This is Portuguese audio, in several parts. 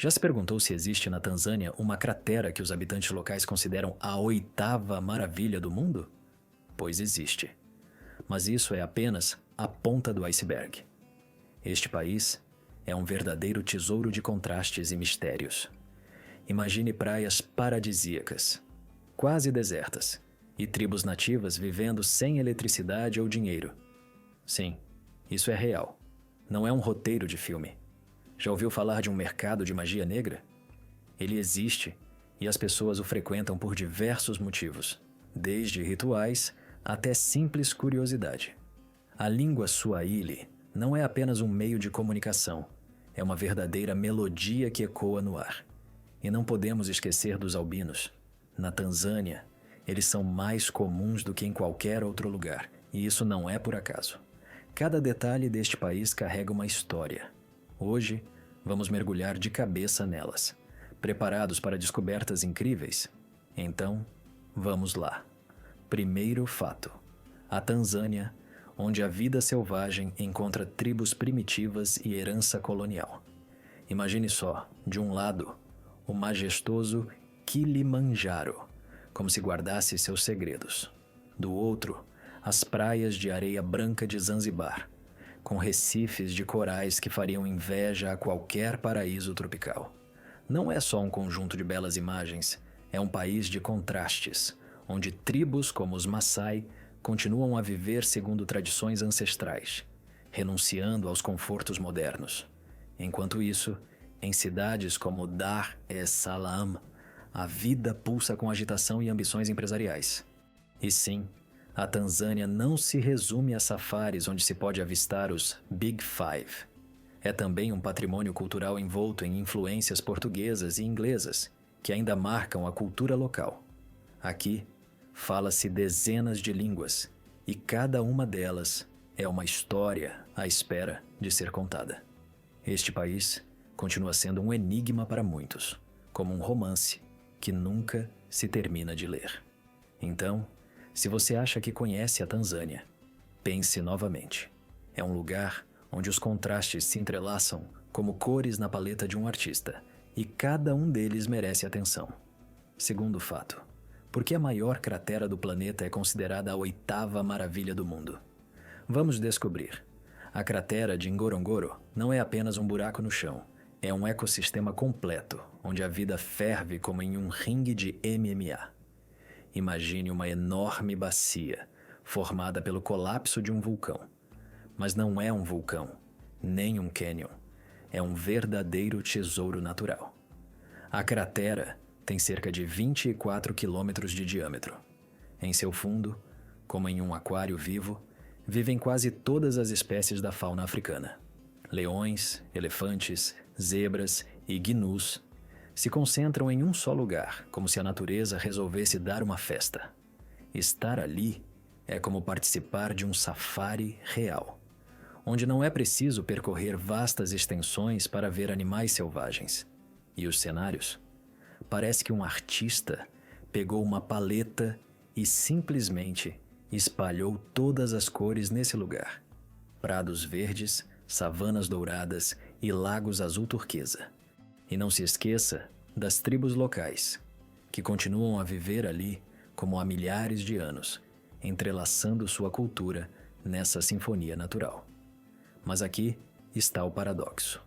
Já se perguntou se existe na Tanzânia uma cratera que os habitantes locais consideram a oitava maravilha do mundo? Pois existe. Mas isso é apenas a ponta do iceberg. Este país é um verdadeiro tesouro de contrastes e mistérios. Imagine praias paradisíacas, quase desertas, e tribos nativas vivendo sem eletricidade ou dinheiro. Sim, isso é real. Não é um roteiro de filme. Já ouviu falar de um mercado de magia negra? Ele existe e as pessoas o frequentam por diversos motivos, desde rituais até simples curiosidade. A língua Swahili não é apenas um meio de comunicação, é uma verdadeira melodia que ecoa no ar. E não podemos esquecer dos albinos. Na Tanzânia, eles são mais comuns do que em qualquer outro lugar, e isso não é por acaso. Cada detalhe deste país carrega uma história. Hoje, vamos mergulhar de cabeça nelas. Preparados para descobertas incríveis? Então, vamos lá. Primeiro fato: a Tanzânia, onde a vida selvagem encontra tribos primitivas e herança colonial. Imagine só, de um lado, o majestoso Kilimanjaro, como se guardasse seus segredos. Do outro, as praias de areia branca de Zanzibar, com recifes de corais que fariam inveja a qualquer paraíso tropical. Não é só um conjunto de belas imagens, é um país de contrastes, onde tribos como os Maasai continuam a viver segundo tradições ancestrais, renunciando aos confortos modernos. Enquanto isso, em cidades como Dar es Salaam, a vida pulsa com agitação e ambições empresariais. E sim, a Tanzânia não se resume a safaris onde se pode avistar os Big Five. É também um patrimônio cultural envolto em influências portuguesas e inglesas, que ainda marcam a cultura local. Aqui, fala-se dezenas de línguas, e cada uma delas é uma história à espera de ser contada. Este país continua sendo um enigma para muitos, como um romance que nunca se termina de ler. Então, se você acha que conhece a Tanzânia, pense novamente. É um lugar onde os contrastes se entrelaçam como cores na paleta de um artista, e cada um deles merece atenção. Segundo fato: por que a maior cratera do planeta é considerada a oitava maravilha do mundo? Vamos descobrir. A cratera de Ngorongoro não é apenas um buraco no chão, é um ecossistema completo, onde a vida ferve como em um ringue de MMA. Imagine uma enorme bacia, formada pelo colapso de um vulcão. Mas não é um vulcão, nem um cânion. É um verdadeiro tesouro natural. A cratera tem cerca de 24 quilômetros de diâmetro. Em seu fundo, como em um aquário vivo, vivem quase todas as espécies da fauna africana. Leões, elefantes, zebras e gnus se concentram em um só lugar, como se a natureza resolvesse dar uma festa. Estar ali é como participar de um safari real, onde não é preciso percorrer vastas extensões para ver animais selvagens. E os cenários? Parece que um artista pegou uma paleta e simplesmente espalhou todas as cores nesse lugar. Prados verdes, savanas douradas e lagos azul turquesa. E não se esqueça das tribos locais, que continuam a viver ali como há milhares de anos, entrelaçando sua cultura nessa sinfonia natural. Mas aqui está o paradoxo.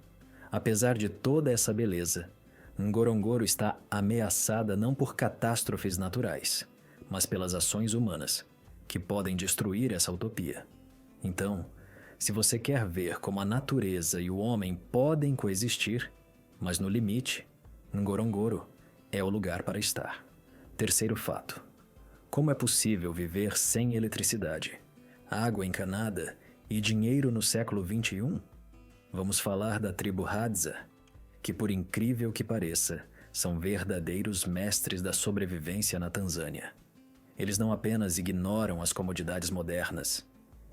Apesar de toda essa beleza, Ngorongoro está ameaçada não por catástrofes naturais, mas pelas ações humanas, que podem destruir essa utopia. Então, se você quer ver como a natureza e o homem podem coexistir, mas no limite, Ngorongoro é o lugar para estar. Terceiro fato: como é possível viver sem eletricidade, água encanada e dinheiro no século XXI? Vamos falar da tribo Hadza, que, por incrível que pareça, são verdadeiros mestres da sobrevivência na Tanzânia. Eles não apenas ignoram as comodidades modernas,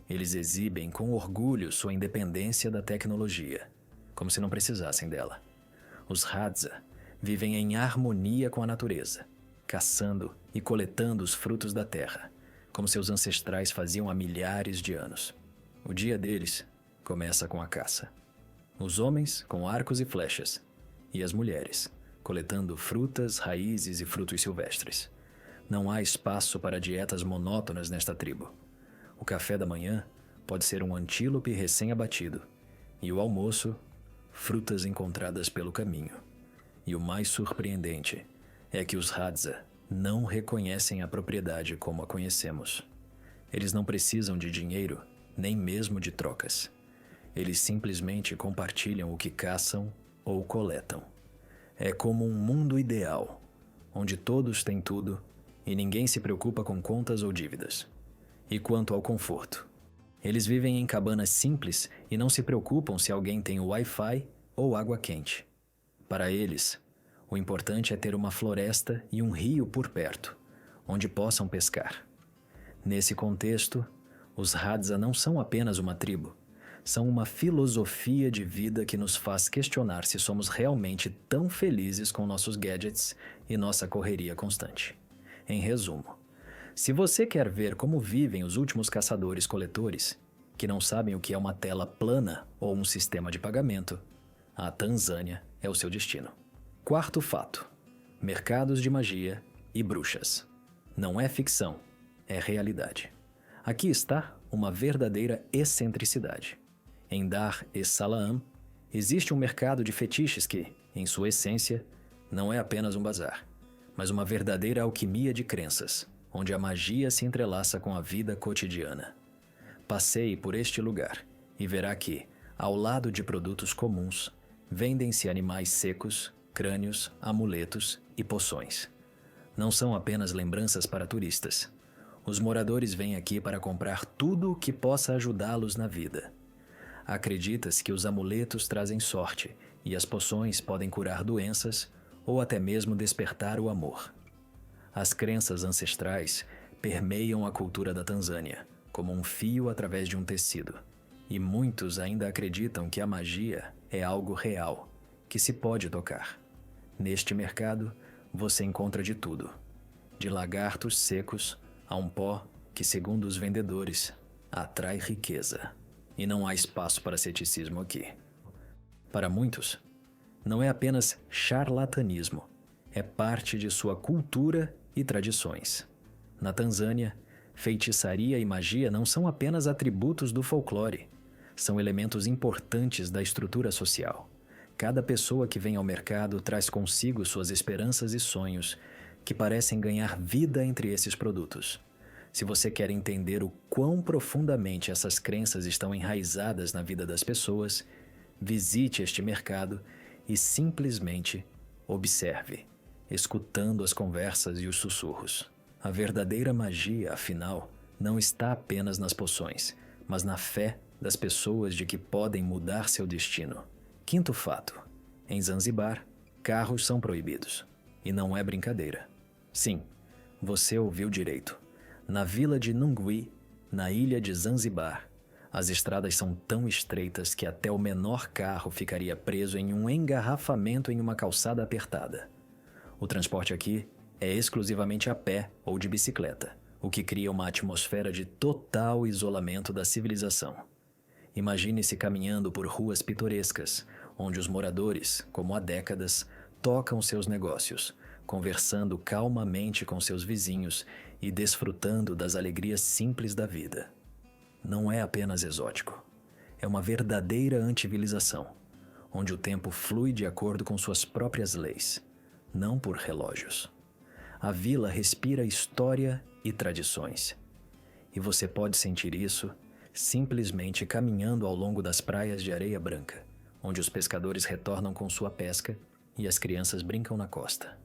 eles exibem com orgulho sua independência da tecnologia, como se não precisassem dela. Os Hadza vivem em harmonia com a natureza, caçando e coletando os frutos da terra, como seus ancestrais faziam há milhares de anos. O dia deles começa com a caça. Os homens com arcos e flechas, e as mulheres, coletando frutas, raízes e frutos silvestres. Não há espaço para dietas monótonas nesta tribo. O café da manhã pode ser um antílope recém-abatido, e o almoço, frutas encontradas pelo caminho. E o mais surpreendente é que os Hadza não reconhecem a propriedade como a conhecemos. Eles não precisam de dinheiro, nem mesmo de trocas. Eles simplesmente compartilham o que caçam ou coletam. É como um mundo ideal, onde todos têm tudo e ninguém se preocupa com contas ou dívidas. E quanto ao conforto? Eles vivem em cabanas simples e não se preocupam se alguém tem Wi-Fi ou água quente. Para eles, o importante é ter uma floresta e um rio por perto, onde possam pescar. Nesse contexto, os Hadza não são apenas uma tribo, são uma filosofia de vida que nos faz questionar se somos realmente tão felizes com nossos gadgets e nossa correria constante. Em resumo, se você quer ver como vivem os últimos caçadores-coletores, que não sabem o que é uma tela plana ou um sistema de pagamento, a Tanzânia é o seu destino. Quarto fato: mercados de magia e bruxas. Não é ficção, é realidade. Aqui está uma verdadeira excentricidade. Em Dar es Salaam, existe um mercado de fetiches que, em sua essência, não é apenas um bazar, mas uma verdadeira alquimia de crenças, onde a magia se entrelaça com a vida cotidiana. Passeie por este lugar e verá que, ao lado de produtos comuns, vendem-se animais secos, crânios, amuletos e poções. Não são apenas lembranças para turistas. Os moradores vêm aqui para comprar tudo o que possa ajudá-los na vida. Acredita-se que os amuletos trazem sorte e as poções podem curar doenças ou até mesmo despertar o amor. As crenças ancestrais permeiam a cultura da Tanzânia, como um fio através de um tecido. E muitos ainda acreditam que a magia é algo real, que se pode tocar. Neste mercado, você encontra de tudo. De lagartos secos a um pó que, segundo os vendedores, atrai riqueza. E não há espaço para ceticismo aqui. Para muitos, não é apenas charlatanismo, é parte de sua cultura e tradições. Na Tanzânia, feitiçaria e magia não são apenas atributos do folclore, são elementos importantes da estrutura social. Cada pessoa que vem ao mercado traz consigo suas esperanças e sonhos, que parecem ganhar vida entre esses produtos. Se você quer entender o quão profundamente essas crenças estão enraizadas na vida das pessoas, visite este mercado e simplesmente observe, escutando as conversas e os sussurros. A verdadeira magia, afinal, não está apenas nas poções, mas na fé das pessoas de que podem mudar seu destino. Quinto fato: em Zanzibar, carros são proibidos. E não é brincadeira. Sim, você ouviu direito. Na vila de Nungwi, na ilha de Zanzibar, as estradas são tão estreitas que até o menor carro ficaria preso em um engarrafamento em uma calçada apertada. O transporte aqui é exclusivamente a pé ou de bicicleta, o que cria uma atmosfera de total isolamento da civilização. Imagine-se caminhando por ruas pitorescas, onde os moradores, como há décadas, tocam seus negócios, conversando calmamente com seus vizinhos e desfrutando das alegrias simples da vida. Não é apenas exótico, é uma verdadeira antivilização, onde o tempo flui de acordo com suas próprias leis, não por relógios. A vila respira história e tradições, e você pode sentir isso simplesmente caminhando ao longo das praias de areia branca, onde os pescadores retornam com sua pesca e as crianças brincam na costa.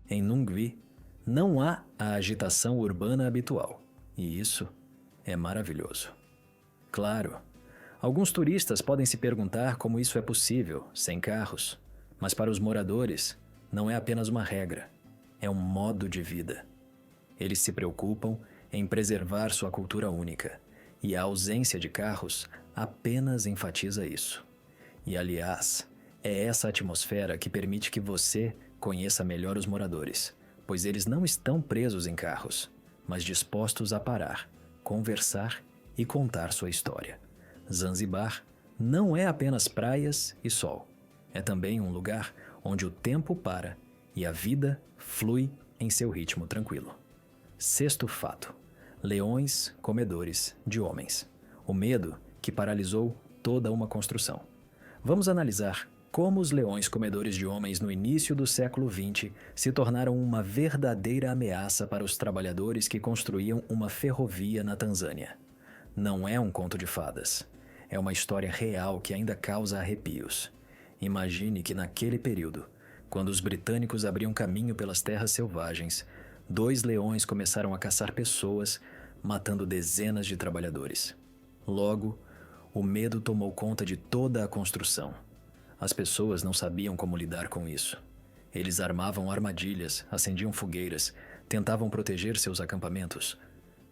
Em Nungwi, não há a agitação urbana habitual, e isso é maravilhoso. Claro, alguns turistas podem se perguntar como isso é possível, sem carros, mas para os moradores, não é apenas uma regra, é um modo de vida. Eles se preocupam em preservar sua cultura única, e a ausência de carros apenas enfatiza isso. E, aliás, é essa atmosfera que permite que você conheça melhor os moradores, pois eles não estão presos em carros, mas dispostos a parar, conversar e contar sua história. Zanzibar não é apenas praias e sol. É também um lugar onde o tempo para e a vida flui em seu ritmo tranquilo. Sexto fato: leões comedores de homens. O medo que paralisou toda uma construção. Vamos analisar como os leões comedores de homens no início do século XX se tornaram uma verdadeira ameaça para os trabalhadores que construíam uma ferrovia na Tanzânia. Não é um conto de fadas. É uma história real que ainda causa arrepios. Imagine que naquele período, quando os britânicos abriam caminho pelas terras selvagens, 2 leões começaram a caçar pessoas, matando dezenas de trabalhadores. Logo, o medo tomou conta de toda a construção. As pessoas não sabiam como lidar com isso. Eles armavam armadilhas, acendiam fogueiras, tentavam proteger seus acampamentos,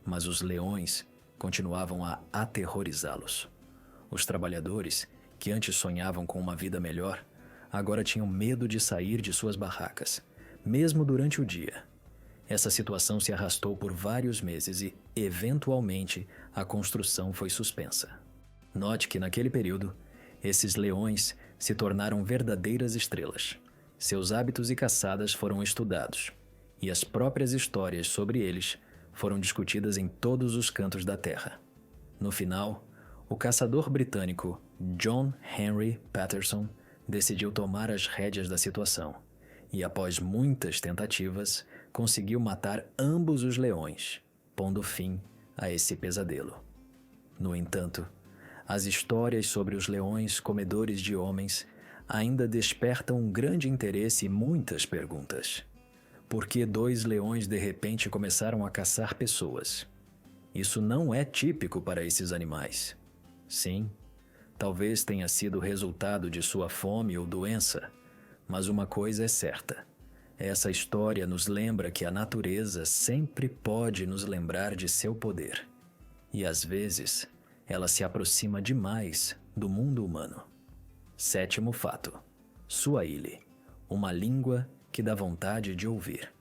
mas os leões continuavam a aterrorizá-los. Os trabalhadores, que antes sonhavam com uma vida melhor, agora tinham medo de sair de suas barracas, mesmo durante o dia. Essa situação se arrastou por vários meses e, eventualmente, a construção foi suspensa. Note que, naquele período, esses leões se tornaram verdadeiras estrelas. Seus hábitos e caçadas foram estudados, e as próprias histórias sobre eles foram discutidas em todos os cantos da Terra. No final, o caçador britânico John Henry Patterson decidiu tomar as rédeas da situação e, após muitas tentativas, conseguiu matar ambos os leões, pondo fim a esse pesadelo. No entanto, as histórias sobre os leões comedores de homens ainda despertam um grande interesse e muitas perguntas. Por que 2 leões de repente começaram a caçar pessoas? Isso não é típico para esses animais. Sim, talvez tenha sido resultado de sua fome ou doença, mas uma coisa é certa: essa história nos lembra que a natureza sempre pode nos lembrar de seu poder. E às vezes, ela se aproxima demais do mundo humano. Sétimo fato: Swahili, uma língua que dá vontade de ouvir.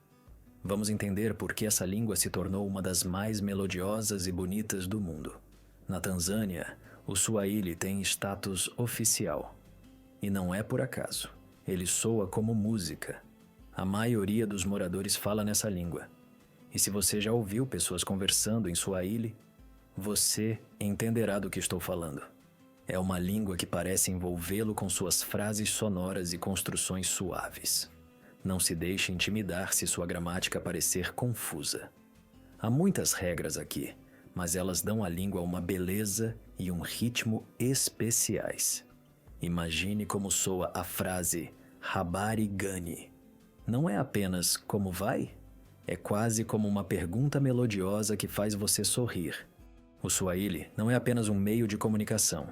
Vamos entender por que essa língua se tornou uma das mais melodiosas e bonitas do mundo. Na Tanzânia, o Swahili tem status oficial. E não é por acaso. Ele soa como música. A maioria dos moradores fala nessa língua. E se você já ouviu pessoas conversando em Swahili, você entenderá do que estou falando. É uma língua que parece envolvê-lo com suas frases sonoras e construções suaves. Não se deixe intimidar se sua gramática parecer confusa. Há muitas regras aqui, mas elas dão à língua uma beleza e um ritmo especiais. Imagine como soa a frase Habari Gani. Não é apenas como vai? É quase como uma pergunta melodiosa que faz você sorrir. O Swahili não é apenas um meio de comunicação.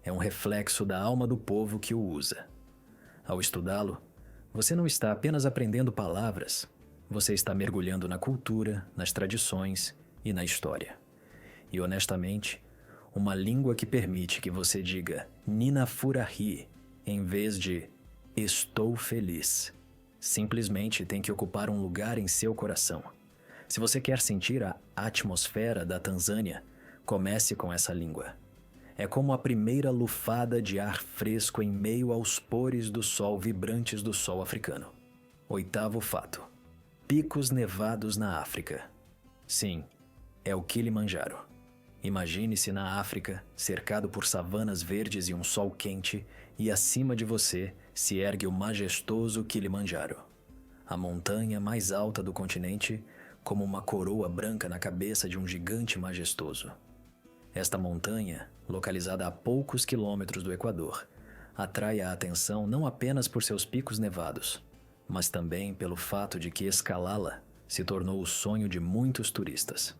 É um reflexo da alma do povo que o usa. Ao estudá-lo, você não está apenas aprendendo palavras, você está mergulhando na cultura, nas tradições e na história. E honestamente, uma língua que permite que você diga Ninafurahi em vez de estou feliz, simplesmente tem que ocupar um lugar em seu coração. Se você quer sentir a atmosfera da Tanzânia, comece com essa língua. É como a primeira lufada de ar fresco em meio aos pores do sol vibrantes do sol africano. Oitavo fato: picos nevados na África. Sim, é o Kilimanjaro. Imagine-se na África, cercado por savanas verdes e um sol quente, e acima de você se ergue o majestoso Kilimanjaro. A montanha mais alta do continente, como uma coroa branca na cabeça de um gigante majestoso. Esta montanha, localizada a poucos quilômetros do Equador, atrai a atenção não apenas por seus picos nevados, mas também pelo fato de que escalá-la se tornou o sonho de muitos turistas.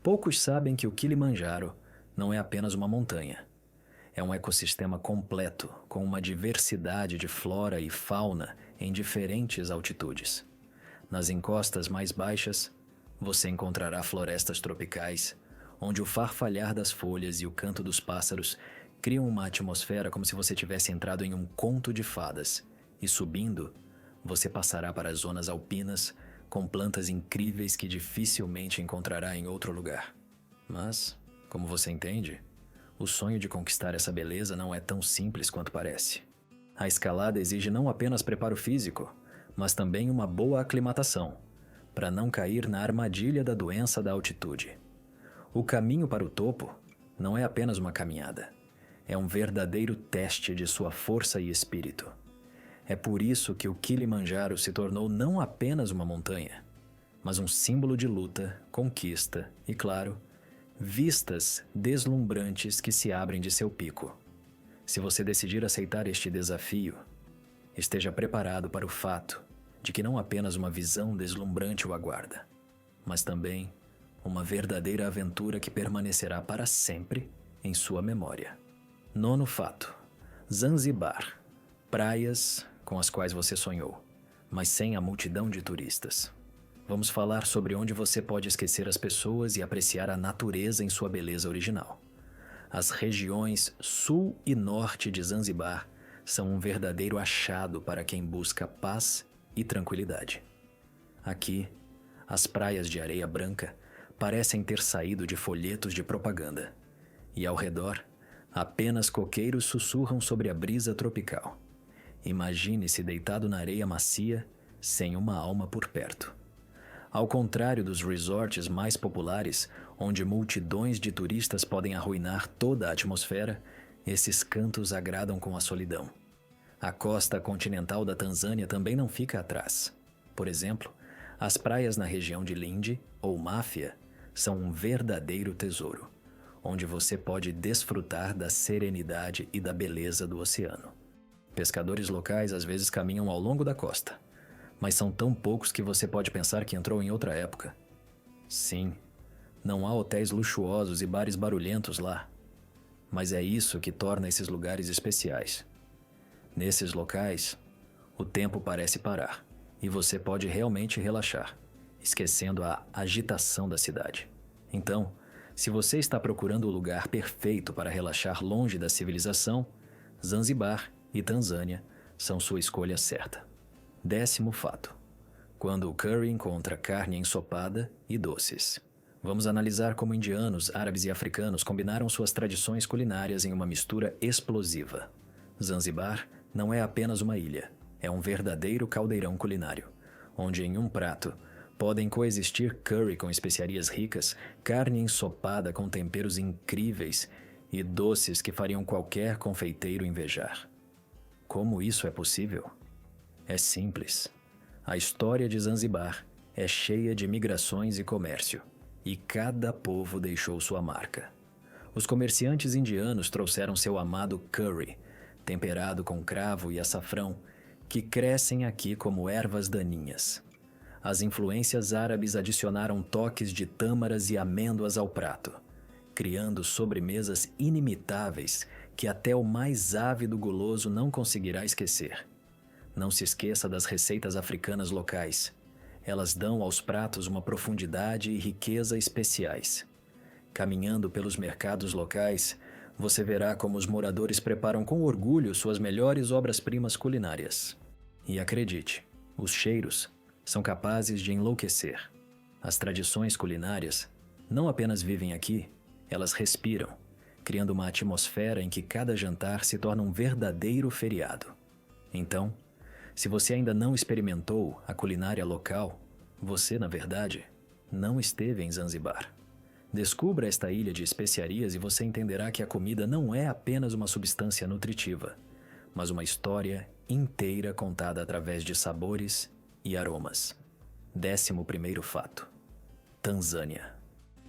Poucos sabem que o Kilimanjaro não é apenas uma montanha. É um ecossistema completo, com uma diversidade de flora e fauna em diferentes altitudes. Nas encostas mais baixas, você encontrará florestas tropicais, onde o farfalhar das folhas e o canto dos pássaros criam uma atmosfera como se você tivesse entrado em um conto de fadas. E subindo, você passará para as zonas alpinas, com plantas incríveis que dificilmente encontrará em outro lugar. Mas, como você entende, o sonho de conquistar essa beleza não é tão simples quanto parece. A escalada exige não apenas preparo físico, mas também uma boa aclimatação, para não cair na armadilha da doença da altitude. O caminho para o topo não é apenas uma caminhada, é um verdadeiro teste de sua força e espírito. É por isso que o Kilimanjaro se tornou não apenas uma montanha, mas um símbolo de luta, conquista e, claro, vistas deslumbrantes que se abrem de seu pico. Se você decidir aceitar este desafio, esteja preparado para o fato de que não apenas uma visão deslumbrante o aguarda, mas também uma verdadeira aventura que permanecerá para sempre em sua memória. Nono fato: Zanzibar. Praias com as quais você sonhou, mas sem a multidão de turistas. Vamos falar sobre onde você pode esquecer as pessoas e apreciar a natureza em sua beleza original. As regiões sul e norte de Zanzibar são um verdadeiro achado para quem busca paz e tranquilidade. Aqui, as praias de areia branca parecem ter saído de folhetos de propaganda, e ao redor, apenas coqueiros sussurram sobre a brisa tropical. Imagine-se deitado na areia macia, sem uma alma por perto. Ao contrário dos resorts mais populares, onde multidões de turistas podem arruinar toda a atmosfera, esses cantos agradam com a solidão. A costa continental da Tanzânia também não fica atrás. Por exemplo, as praias na região de Lindi, ou Máfia, são um verdadeiro tesouro, onde você pode desfrutar da serenidade e da beleza do oceano. Pescadores locais às vezes caminham ao longo da costa, mas são tão poucos que você pode pensar que entrou em outra época. Sim, não há hotéis luxuosos e bares barulhentos lá, mas é isso que torna esses lugares especiais. Nesses locais, o tempo parece parar e você pode realmente relaxar, esquecendo a agitação da cidade. Então, se você está procurando o lugar perfeito para relaxar longe da civilização, Zanzibar e Tanzânia são sua escolha certa. 10º fato: quando o curry encontra carne ensopada e doces. Vamos analisar como indianos, árabes e africanos combinaram suas tradições culinárias em uma mistura explosiva. Zanzibar não é apenas uma ilha, é um verdadeiro caldeirão culinário, onde em um prato podem coexistir curry com especiarias ricas, carne ensopada com temperos incríveis e doces que fariam qualquer confeiteiro invejar. Como isso é possível? É simples. A história de Zanzibar é cheia de migrações e comércio, e cada povo deixou sua marca. Os comerciantes indianos trouxeram seu amado curry, temperado com cravo e açafrão, que crescem aqui como ervas daninhas. As influências árabes adicionaram toques de tâmaras e amêndoas ao prato, criando sobremesas inimitáveis que até o mais ávido guloso não conseguirá esquecer. Não se esqueça das receitas africanas locais. Elas dão aos pratos uma profundidade e riqueza especiais. Caminhando pelos mercados locais, você verá como os moradores preparam com orgulho suas melhores obras-primas culinárias. E acredite, os cheiros são capazes de enlouquecer. As tradições culinárias não apenas vivem aqui, elas respiram, criando uma atmosfera em que cada jantar se torna um verdadeiro feriado. Então, se você ainda não experimentou a culinária local, você, na verdade, não esteve em Zanzibar. Descubra esta ilha de especiarias e você entenderá que a comida não é apenas uma substância nutritiva, mas uma história inteira contada através de sabores e aromas. 11º fato: Tanzânia.